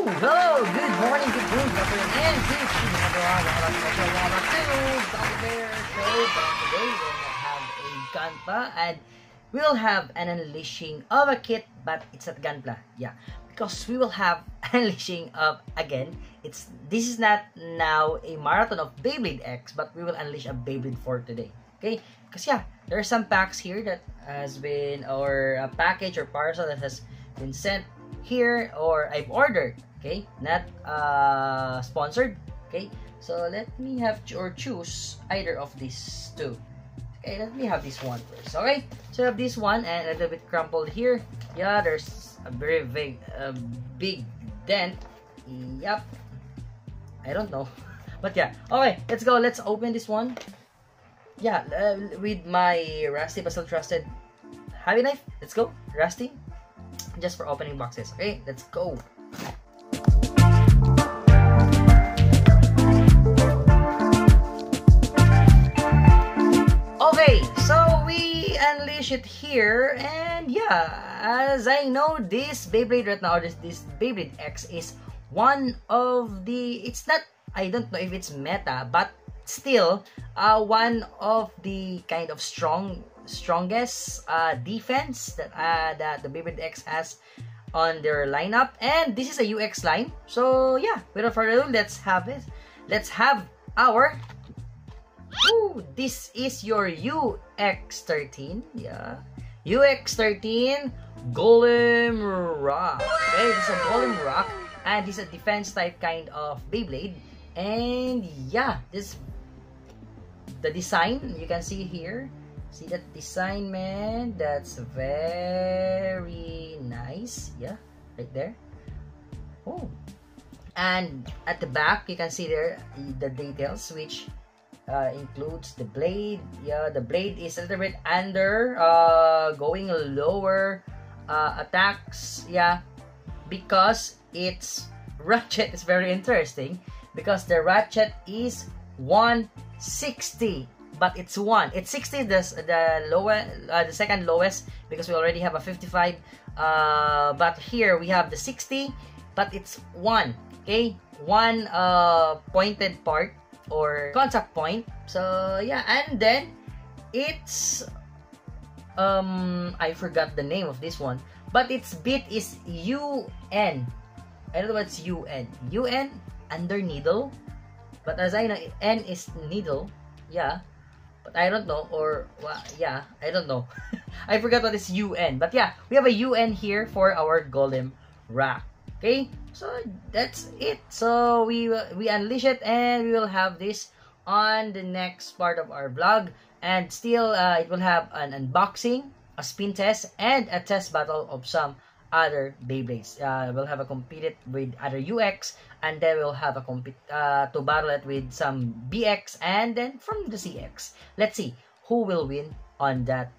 Hello, good morning, good noon, good afternoon, and good evening, everyone. Welcome back to Double Bear Show. But today we'll have a gunpla, and we'll have an unleashing of a kit, but it's not gunpla, yeah, because we will have unleashing of again. This is not now a marathon of Beyblade X, but we will unleash a Beyblade for today. Okay, because yeah, there are some packs here that has been, or a package or parcel that has been sent here, or I've ordered. Okay, not sponsored. Okay, so let me have choose either of these two. Okay, let me have this one first. Okay, so I have this one and a little bit crumpled here. Yeah, there's a very big dent. Yep, I don't know, but yeah. Okay, let's go. Let's open this one. Yeah, with my Rusty but still trusted Hobby knife. Let's go, Rusty. Just for opening boxes. Okay, let's go. Okay, so we unleash it here, and yeah, as I know, this Beyblade right now, this Beyblade X is one of the, it's not, I don't know if it's meta, but still one of the kind of strongest defense that the Beyblade X has on their lineup, and this is a UX line. So yeah, without further ado, let's have it. Let's have our this is your UX13. Yeah, UX13 Golem Rock. Okay, this is a Golem Rock, and this is a defense type kind of Beyblade. And yeah, this the design you can see here. See that design, man? That's very nice. Yeah, right there. Oh, and at the back you can see there the details, which includes the blade. Yeah, the blade is a little bit under, going lower attacks. Yeah, because its ratchet is very interesting, because the ratchet is 160. But it's 1. It's 60, the lower, the second lowest, because we already have a 55. But here we have the 60, but it's 1. Okay, 1 pointed part or contact point. So yeah, and then it's I forgot the name of this one, but its bit is UN. I don't know what's UN. UN under needle, but as I know, N is needle. Yeah. But I don't know, or well, yeah, I don't know. I forgot what is UN. But yeah, we have a UN here for our Golem Rock. Okay, so that's it. So we unleash it, and we will have this on the next part of our vlog. And still, it will have an unboxing, a spin test, and a test battle of some other Beyblades. We'll have a compete it with other UX, and then we'll have a compete to battle it with some BX, and then from the CX. Let's see who will win on that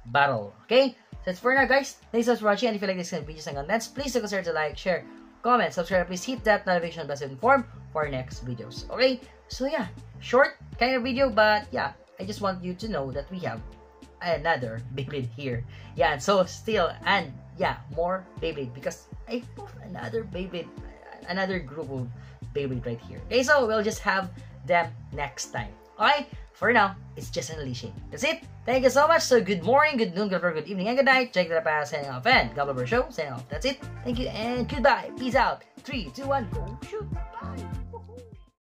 battle. Okay, so that's for now, guys. Thanks so much for watching, and if you like this kind of videos and contents, please do consider to like, share, comment, subscribe. Please hit that notification bell to inform for our next videos. Okay, so yeah, short kind of video, but yeah, I just want you to know that we have another Beyblade here. Yeah, and so still, and yeah, more Beyblade, because I put another Beyblade, another group of Beyblade right here. Okay, so we'll just have them next time. Okay, for now, it's just unleashing. That's it. Thank you so much. So good morning, good noon, good afternoon, good evening, and good night. Check that out, signing off, and Double Bear Show signing off. That's it. Thank you and goodbye. Peace out. 3, 2, 1, go shoot.